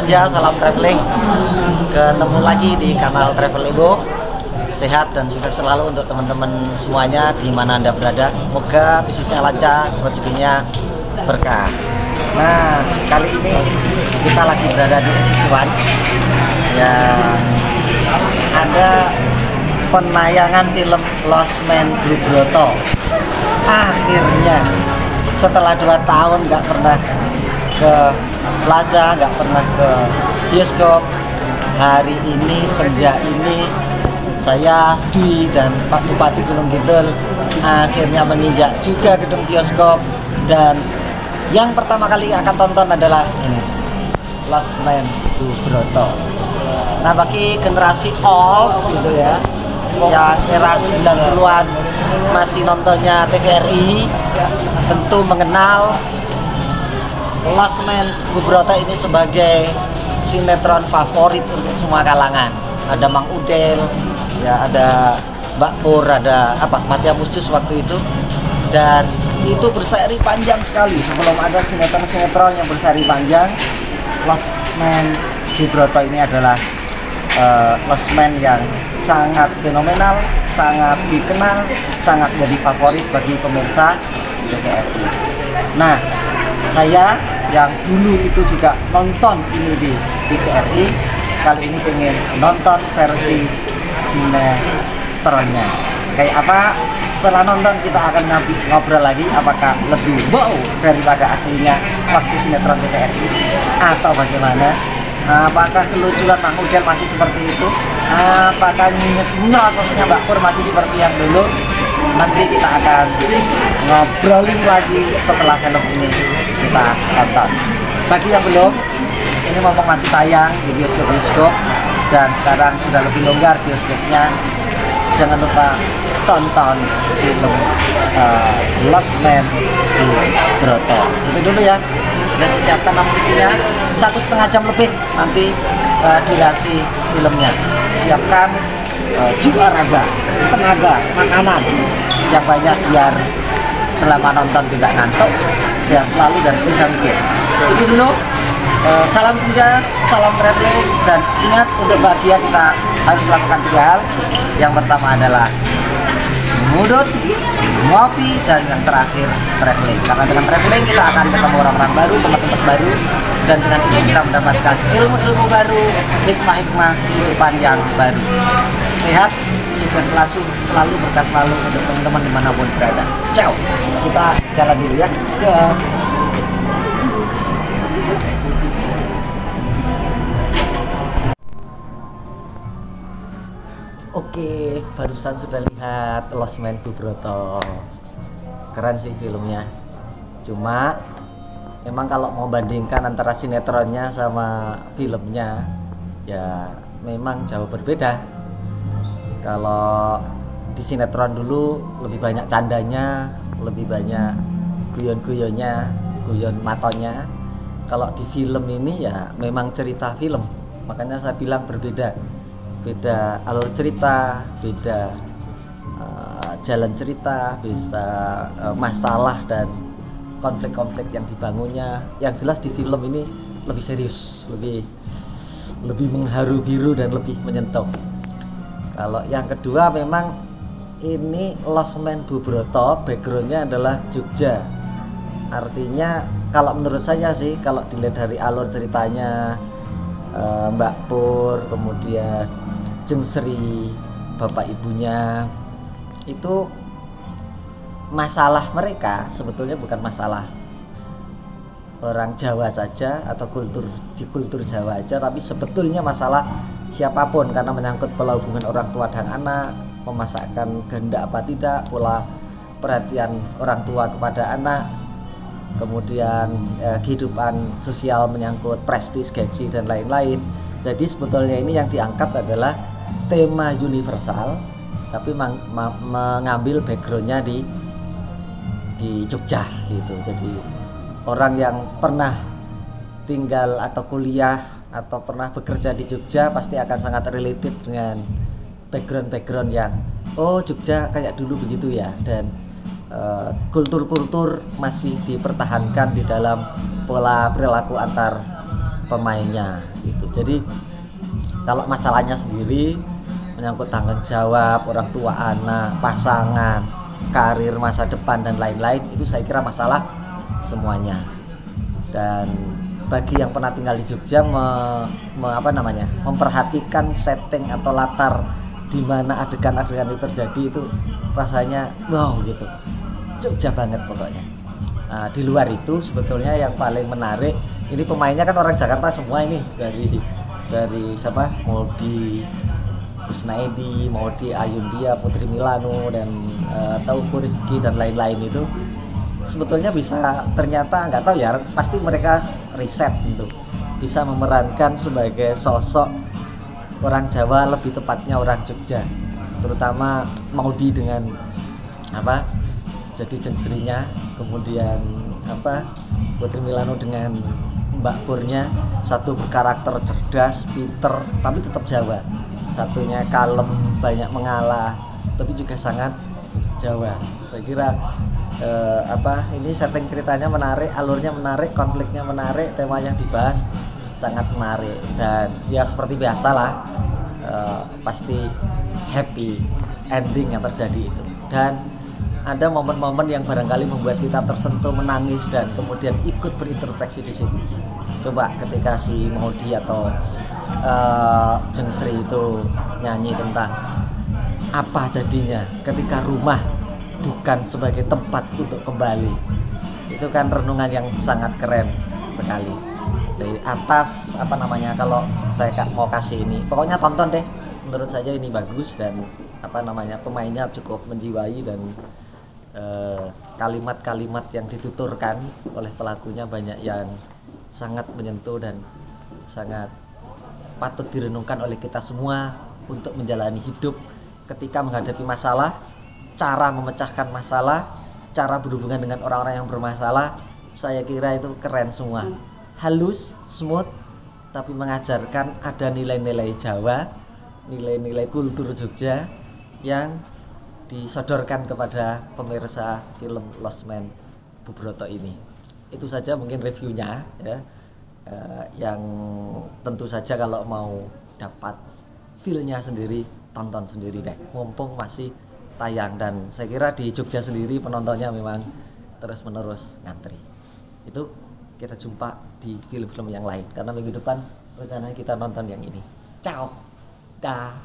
Jogja, salam traveling. Ketemu lagi di kanal Travel Ibo. Sehat dan sukses selalu untuk teman-teman semuanya di mana Anda berada. Moga bisnisnya lancar, rezekinya berkah. Nah, kali ini kita lagi berada di Exis1 yang ada penayangan film Lost Man Bubroto. Akhirnya setelah 2 tahun nggak pernah ke Plaza, nggak pernah ke bioskop, hari ini senja ini saya Dwi dan Pak Bupati Gunung Kidul akhirnya menginjak juga gedung bioskop, dan yang pertama kali akan tonton adalah ini, Lost Man Bubroto. Nah, bagi generasi old gitu ya, yang era 90-an masih nontonnya TVRI, tentu mengenal Lost Man Bubroto ini sebagai sinetron favorit untuk semua kalangan. Ada Mang Udel, ya ada Mbak Pur, ada Matia Musjus waktu itu, dan itu berseri panjang sekali sebelum ada sinetron-sinetron yang berseri panjang. Lost Man Bubroto ini adalah Lost Man yang sangat fenomenal, sangat dikenal, sangat jadi favorit bagi pemirsa TVRI. Nah, saya yang dulu itu juga nonton ini di TVRI, kali ini pengen nonton versi sinetronnya. Kayak apa? Setelah nonton kita akan ngobrol lagi, apakah lebih wow daripada aslinya waktu sinetron TVRI atau bagaimana? Apakah kelucuan Mang Udel masih seperti itu? Apakah nyelakosnya Mbak Pur masih seperti yang dulu? Nanti kita akan ngobrolin lagi setelah film ini kita tonton. Bagi yang belum, ini ngomong masih tayang di bioskop-bioskop, dan sekarang sudah lebih longgar bioskopnya. Jangan lupa tonton film Lost Man Bubroto. Itu dulu ya. Ini sudah disiapkan amunisinya 1,5 jam lebih nanti durasi filmnya. Siapkan jiwa raga, tenaga, makanan yang banyak biar selama nonton tidak ngantuk, sehat selalu dan bisa mikir. Itu dulu. Salam senja, salam traveling, dan ingat untuk bahagia kita harus melakukan 3 hal. Yang pertama adalah ngudut, ngopi, dan yang terakhir traveling. Karena dengan traveling kita akan ketemu orang-orang baru, tempat-tempat baru, dan dengan itu kita mendapatkan ilmu-ilmu baru, hikmah-hikmah kehidupan yang baru. Sehat, sukses selalu berkah selalu untuk teman-teman dimanapun berada. Ciao, kita jalan dulu ya. Oke, barusan sudah lihat Lost Man Bubroto. Keren sih filmnya. Cuma memang kalau mau bandingkan antara sinetronnya sama filmnya, ya memang jauh berbeda. Kalau di sinetron dulu lebih banyak candanya, lebih banyak guyon-guyonnya, guyon matonya. Kalau di film ini ya memang cerita film. Makanya saya bilang berbeda. Beda alur cerita, beda jalan cerita, bisa masalah dan konflik-konflik yang dibangunnya. Yang jelas di film ini lebih serius, lebih mengharu biru dan lebih menyentuh. Kalau yang kedua memang ini Lost Man Bubroto, backgroundnya adalah Jogja. Artinya kalau menurut saya sih, kalau dilihat dari alur ceritanya, Mbak Pur, kemudian Jeng Sri, bapak ibunya, itu masalah mereka sebetulnya bukan masalah orang Jawa saja atau di kultur Jawa aja, tapi sebetulnya masalah siapapun, karena menyangkut pola hubungan orang tua dan anak, memasakkan kehendak apa tidak, pola perhatian orang tua kepada anak, kemudian kehidupan sosial menyangkut prestis, gengsi, dan lain-lain. Jadi sebetulnya ini yang diangkat adalah tema universal, tapi mengambil backgroundnya di Jogja gitu. Jadi orang yang pernah tinggal atau kuliah atau pernah bekerja di Jogja pasti akan sangat related dengan background yang Jogja kayak dulu begitu ya, dan kultur-kultur masih dipertahankan di dalam pola perilaku antar pemainnya gitu. Jadi kalau masalahnya sendiri menyangkut tanggung jawab orang tua anak, pasangan, karir masa depan dan lain-lain, itu saya kira masalah semuanya. Dan bagi yang pernah tinggal di Jogja memperhatikan setting atau latar di mana adegan-adegan itu terjadi, itu rasanya wow gitu, Jogja banget pokoknya. Nah, di luar itu sebetulnya yang paling menarik, ini pemainnya kan orang Jakarta semua ini, dari siapa, Maudi Kusnaedi, Maudi Ayundia, Putri Milano, dan Teuku Rifki dan lain-lain itu sebetulnya bisa, ternyata nggak tahu ya, pasti mereka riset untuk bisa memerankan sebagai sosok orang Jawa, lebih tepatnya orang Jogja, terutama Maudi dengan jadi jengsrinya, kemudian Putri Milano dengan Mbak Purnya, satu berkarakter cerdas, pinter tapi tetap Jawa, satunya kalem, banyak mengalah tapi juga sangat Jawa. Saya kira ini setting ceritanya menarik, alurnya menarik, konfliknya menarik, tema yang dibahas sangat menarik, dan ya seperti biasalah pasti happy ending yang terjadi itu. Dan ada momen-momen yang barangkali membuat kita tersentuh, menangis, dan kemudian ikut berintrospeksi di situ. Coba ketika si Maudi atau Jengsri itu nyanyi tentang apa jadinya ketika rumah bukan sebagai tempat untuk kembali. Itu kan renungan yang sangat keren sekali. Dari atas kalau saya mau kasih ini, pokoknya tonton deh. Menurut saya ini bagus, dan pemainnya cukup menjiwai, dan kalimat-kalimat yang dituturkan oleh pelakunya banyak yang sangat menyentuh dan sangat patut direnungkan oleh kita semua untuk menjalani hidup ketika menghadapi masalah, cara memecahkan masalah, cara berhubungan dengan orang-orang yang bermasalah. Saya kira itu keren semua, halus, smooth, tapi mengajarkan ada nilai-nilai Jawa, nilai-nilai kultur Jogja yang disodorkan kepada pemirsa film Lost Man Bubroto ini. Itu saja mungkin reviewnya ya, yang tentu saja kalau mau dapat feel-nya sendiri, tonton sendiri deh, mumpung masih tayang. Dan saya kira di Jogja sendiri penontonnya memang terus-menerus ngantri. Itu kita jumpa di film-film yang lain, karena minggu depan rencananya kita nonton yang ini. Ciao, dah.